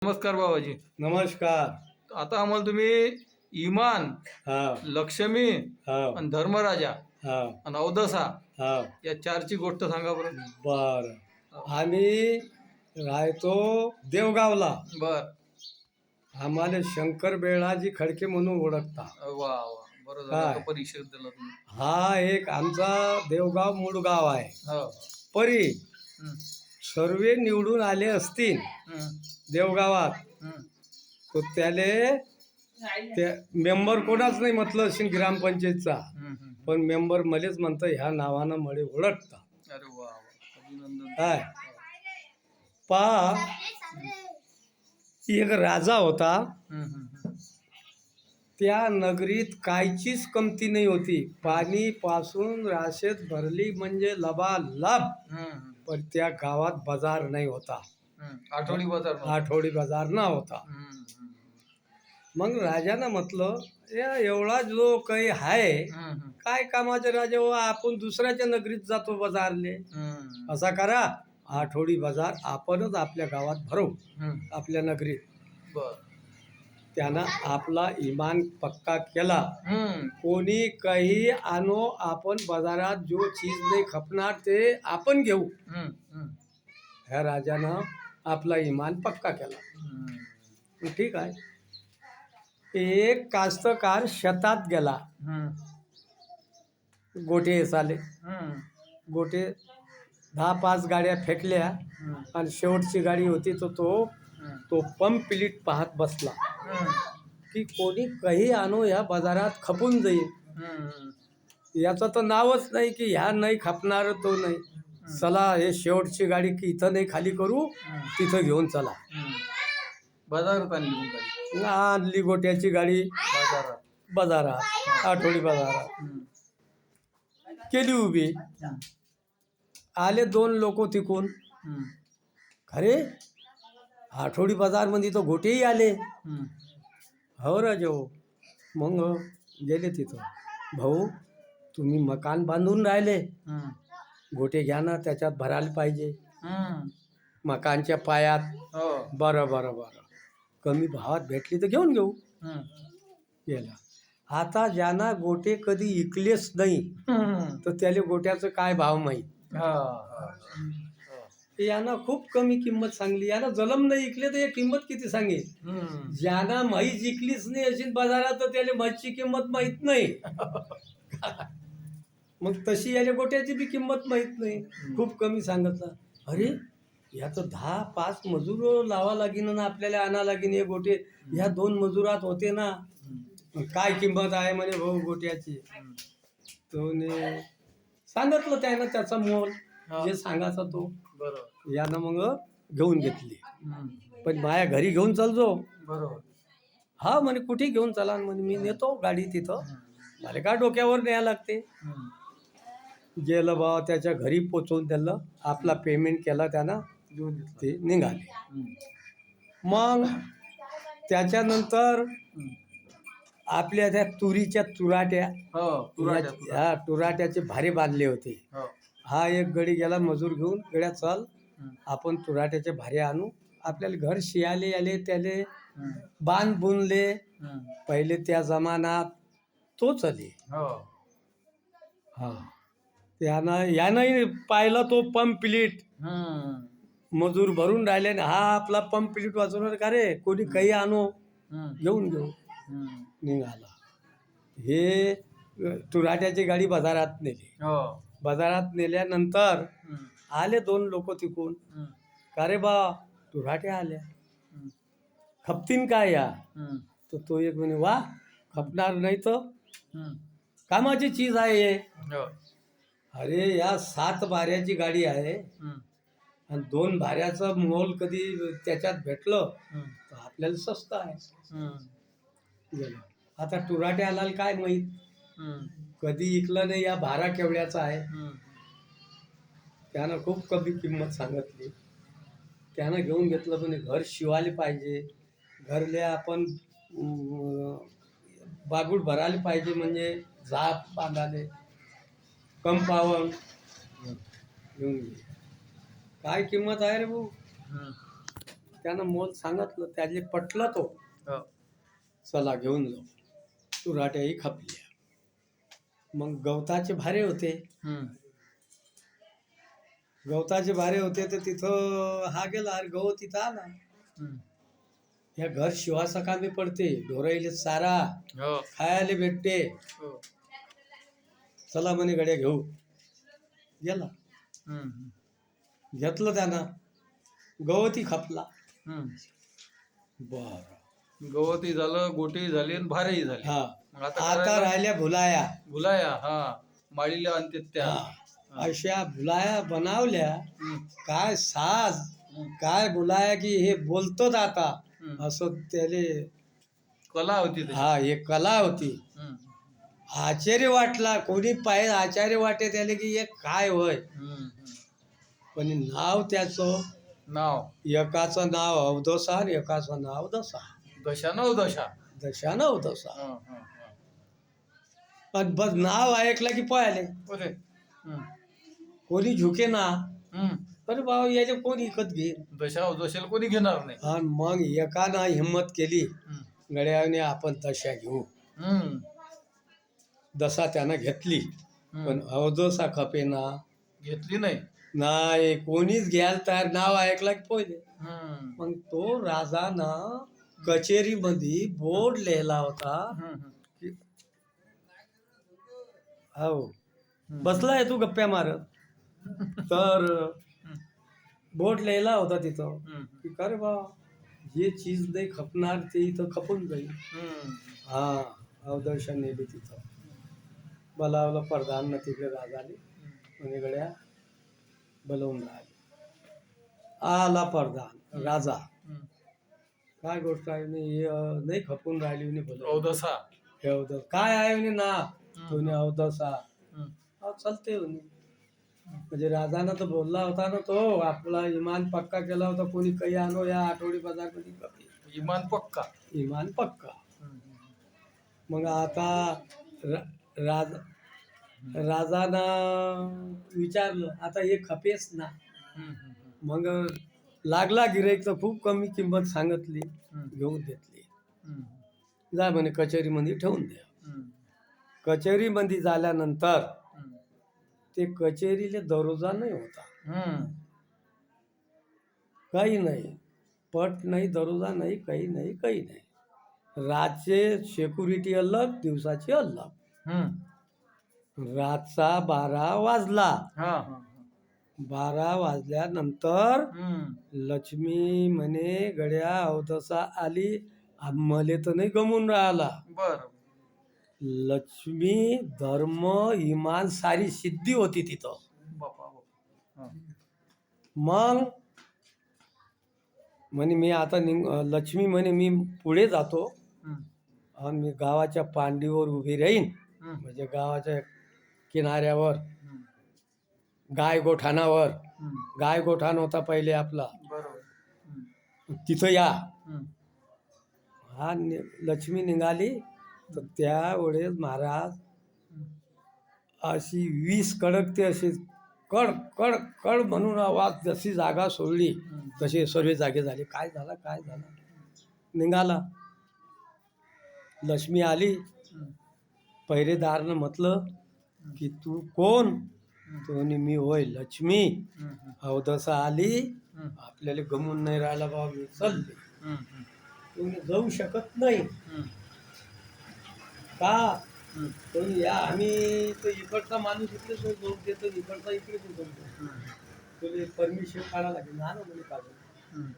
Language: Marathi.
नमस्कार बाबाजी. नमस्कार. आता आम्हाला तुम्ही इमान, हा लक्ष्मी हा आणि धर्मराजा हा आणि अवदसा हा या चारची गोष्ट सांगा बरं. बर. आम्ही राहतो देवगावला. बर. आम्हाला शंकर बेळाजी खडके म्हणून ओळखता. वा वा, बरं झालं काय आता परिचय दिला तुम्ही. हा एक आमचा देवगाव मूळ गाव आहे. हो. परी हं, सर्वे निवडून आले असतील हं, देवगावात हं. तर त्याले त्या मेंबर कोणाच नाही म्हटलं असेल ग्रामपंचायतचा, हं, हं. पण मेंबर मलेच म्हणतं ह्या नावानं मळे ओळखता. अरे वा वा, अभिनंदन. काय पा एक राजा होता. हं, हं, हं. त्या नगरीत कायचीच कमती नाही होती. पाणी पासून राशेत भरली म्हणजे लबालब. हं, हं, पण त्या गावात बाजार नाही होता. हं. आठवडी बाजार नव्हता. आठवडी बाजार ना होता. हं, हं, मग राजानं म्हटलं या एवढा जो काही आहे हं, हं, काय कामाचे राजा हो, आपण दुसऱ्याच्या नगरीत जातो बाजारले. हं, असा करा आठवडी बाजार आपणच आपल्या गावात भरवू, हं. आपल्या नगरीत. बर. त्यानं आपला इमान पक्का केला. हं, कोणी काही आणो, आपण बाजारात जो चीज नाही खपणार ते आपण घेऊ. हं, हं, ह्या राजानं आपला इमान पक्का केला. हं. ठीक आहे. एक कास्तकार शेतात गेला. हं, गोटे चाले हं, गोटे 10-5 गाड्या फेकल्या हं, आणि शेवटची गाडी होती तर तो हं, तो पंप प्लेट पाहत बसला हं, की कोणी काही आणो ह्या बाजारात खपून जाईल. हं, याचं तर नावच नाही की ह्या नाही खपणार तो नाही. चला हे शेवटची गाडी की इथं नाही खाली करू, तिथं घेऊन चला. हं. बाजारात आणली मग गाडी. आणली गोट्याची गाडी बाजारात. बाजारात, आठवडी बाजारात हं, केली उभी. हं, आले 2 लोक तिकून. हं, खरे आठवडी बाजारमध्ये तर गोटेही आले. हं, हो राजे हो. मग गेले तिथं. भाऊ तुम्ही मकान बांधून राहिले, हं, गोटे घ्या ना, त्याच्यात भरायला पाहिजे हं. मकानच्या पायात. हो. बरं बरं बरं, कमी भावात भेटली तर घेऊन घेऊ. हं, गेला. आता ज्यांना गोटे कधी इकलेच नाही हं. तर त्याला गोट्याचं काय भाव माहीत. हा, हा. यानं खूप कमी किंमत सांगली. यानं जलम नाही इकले तर हे किंमत किती सांगेल. हं. ज्यांना म्हैस जिंकलीच नाही अशी बाजारात तर त्याला म्हैसची किंमत माहीत नाही. मग तशी याला गोट्याची बी किंमत माहीत नाही. खूप कमी सांगितलं. अरे याचं 10-5 मजूर लावा लागेन ना आपल्याला आणा लागेन हे गोटे. ह्या 2 मजुरात होते ना. काय किंमत आहे म्हणे भाऊ गोट्याची. तो ने सांगितलं त्यानं त्याचा मोल जे सांगायचा तो. बरोबर. यानं मग घेऊन घेतली. हं. पण माझ्या घरी घेऊन चालजो. बरोबर. हा म्हणे कुठे घेऊन चला म्हणे मी नेतो गाडी तिथं. मला का डोक्यावर न्यायला लागते. हं. गेलं बा त्याच्या घरी पोचवून दिलं. आपला पेमेंट केला त्यानं. घेऊन घेतलं. ते निघाले. हं. मग त्याच्यानंतर हं. आपल्या त्या तुरीच्या तुराट्या, हो, तुराट्या, तुराट्या. ह्या तुराट्याचे भारे बांधले होते. हो. हा एक गडी गेला मजूर घेऊन. गड्या चल हं. आपण तुराट्याचे भारे आणू. आपल्याला घर शियाले आले त्याले हं. बांध बुनले. हं. पहिले त्या जमान्यात तो चले. हो. हा यानंही पाहिलं तो पंप प्लेट. हं. मजूर भरून राहिले ना. हा आपला पंप प्लेट वाचवणार का रे, कोणी काही आणो हं. घेऊन घेऊ. हं. निघाला. हे तुराट्याची गाडी बाजारात नेली. हो. बाजारात नेल्यानंतर हं. आले 2 लोक तिकून. हं. का रे बा तुराट्या आल्या, हं. खपतीन काय या. हं. तर तो एक म्हणे वा खपणार नाही तर हं. कामाची चीज आहे हे. हो. अरे या 7 भाऱ्याची गाडी आहे हं. आणि 2 भाऱ्याचं मोल कधी त्याच्यात भेटलं हं. तर आपल्याला स्वस्त आहे. हं. गेलं. आता तुराट्याला काय माहीत, हं. कधी इकलं नाही या भारा केवढ्याचा आहे. हं. त्यानं खूप कमी किंमत सांगितली. त्यानं घेऊन घेतलं. पण घर शिवायला पाहिजे, घरले आपण बागुड भरायला पाहिजे, म्हणजे झाप बांधाले कंपाऊंड घेऊन गेले. काय किंमत आहे रे भाऊ. हं. त्यानं मोल सांगितलं, त्याले पटलं तो. हो. चला घेऊन जाऊ. तुराट्याही खपल्या. मग गवताचे भारे होते. हम्म. गवताचे भारे होते तर तिथं हा गेला, अरे गवत तिथं आला. हम्म. या घर शिवासा कामी पडते, ढोराईले चारा हो. खायला भेटते. हो. चला म्हणे गड्या घेऊ. गेला, हम्म. घेतलं त्यानं, गवती खपला. हम्म. बर, गवतही झालं, गोटी झाली आणि भारेही झाली. हा. मग आता आता करायला? राहिल्या भुलाया. भुलाया, हा, माळीला आणते त्या. हा. अशा भुलाया बनवल्या. हम्म. काय साज, हम्म. काय भुलाया की हे बोलतोच आता, हम्म. असं त्याले. कला होती त्याची. हा, हे कला होती. हम्म. आश्चर्य वाटला, कोणी पाहिजे आश्चर्य वाटे त्याले की हे काय होय. हम्म. पण नाव त्याचं, नाव एकाचं नाव अवदसा आणि एकाचं नाव दसा. दशा नऊ दशा. दशा न अवदसा. हा, हा, हा. पण बस नाव ऐकलं की पळाले. ओके. हम्म. कोणी झुके ना, हम्म. अरे बाबा याचे कोण विकत घे. दशा दशेला कोणी घेणार नाही. आणि मग एकानं हिंमत केली, हम्म. गड्याने आपण दशा घेऊ. हम्म. दशा त्यानं घेतली, हम्म. पण अवदसा खपेना. घेतली नाही. नाही, कोणीच घ्यायला तयार. नाव ऐकला की पहिले. हम्म. मग तो राजानं कचेरीमध्ये बोर्ड लिहिला होता. हम्म. हो, हम्म. बसलाय तू गप्प्या मारत. तर बोर्ड लिहिला होता तिथं हम्म. की का रे बा, जे चीज नाही खपणार ते इथं खपून जाईल. हम्म. हा, अवदर्शन नेली तिथं. बोलावलं प्रधान तिकडे राजाने, म्हणे गड्या बोलवून राहिले. आला प्रधान, राजा. हम्म. काय गोष्ट आहे म्हणे, हे नाही खपून राहिली म्हणे. बोलव अवदसा. हे अवदस काय आहे म्हणे ना. म्हणे अवदसा. हम्म. हा, चालते म्हणे. म्हणजे राजानं तर बोलला होता ना, तो आपला इमान पक्का केला होता, कोणी काही आणो या आठवडी बाजारमध्ये कमी. इमान पक्का. इमान पक्का. हम्म. मग आता राज राजानं विचारलं, आता हे खपेच ना. हम्म. मग लागला गिराईक तर खूप कमी किंमत सांगितली, हम्म. घेऊन घेतली. हम्म. जा म्हणे कचेरीमध्ये ठेवून द्या. हम्म. कचेरीमध्ये झाल्यानंतर हम्म. ते कचेरीले दरोजा नाही होता, हम्म. काही नाही, पट नाही, दरोजा नाही, काही नाही, काही नाही. रातचे सिक्युरिटी अलग, दिवसाची अलग. हम्म. रातचा 12 वाजला. हा, हा, 12 वाजल्यानंतर हम्म. लक्ष्मी म्हणे गड्या अवदसा आली, मले तर नाही गमून राहिला. बर. लक्ष्मी, धर्म, इमान सारी सिद्धी होती तिथं. बापा बापा. हा. मग म्हणे मी आता लक्ष्मी म्हणे मी पुढे जातो हम्म. आणि मी गावाच्या पांडीवर उभी राहीन, हम्म. म्हणजे गावाच्या किनाऱ्यावर, हम्म. गाय गोठाणावर. हम्म. गाय गोठाण होता पहिले आपला, बरोबर. हम्म. तिथं या. हम्म. हा, लक्ष्मी निघाली तर त्यावेळेस महाराज अशी 20 कडकते, अशी कड कड कड म्हणून आवाज, जशी जागा सोडली तसे सर्व जागे झाले. काय झालं, काय झालं. निघाला, लक्ष्मी आली. हम्म. पहिरेदारनं म्हटलं की तू कोण. तो म्हणे मी होय लक्ष्मी. हम्म. अवदसा आली, हम्म. आपल्याला गमून नाही राहिला बाबा, मी चालले. हम्म. तुम्ही जाऊ शकत नाही हम्म. का. हम्म. पण या आम्ही तो इकडचा माणूस इकडे जाऊ देतो, इकडचा इकडे जाऊ. हम्म. तुला परमिशन काढायला लागेल ना, म्हणे काढून. हम्म.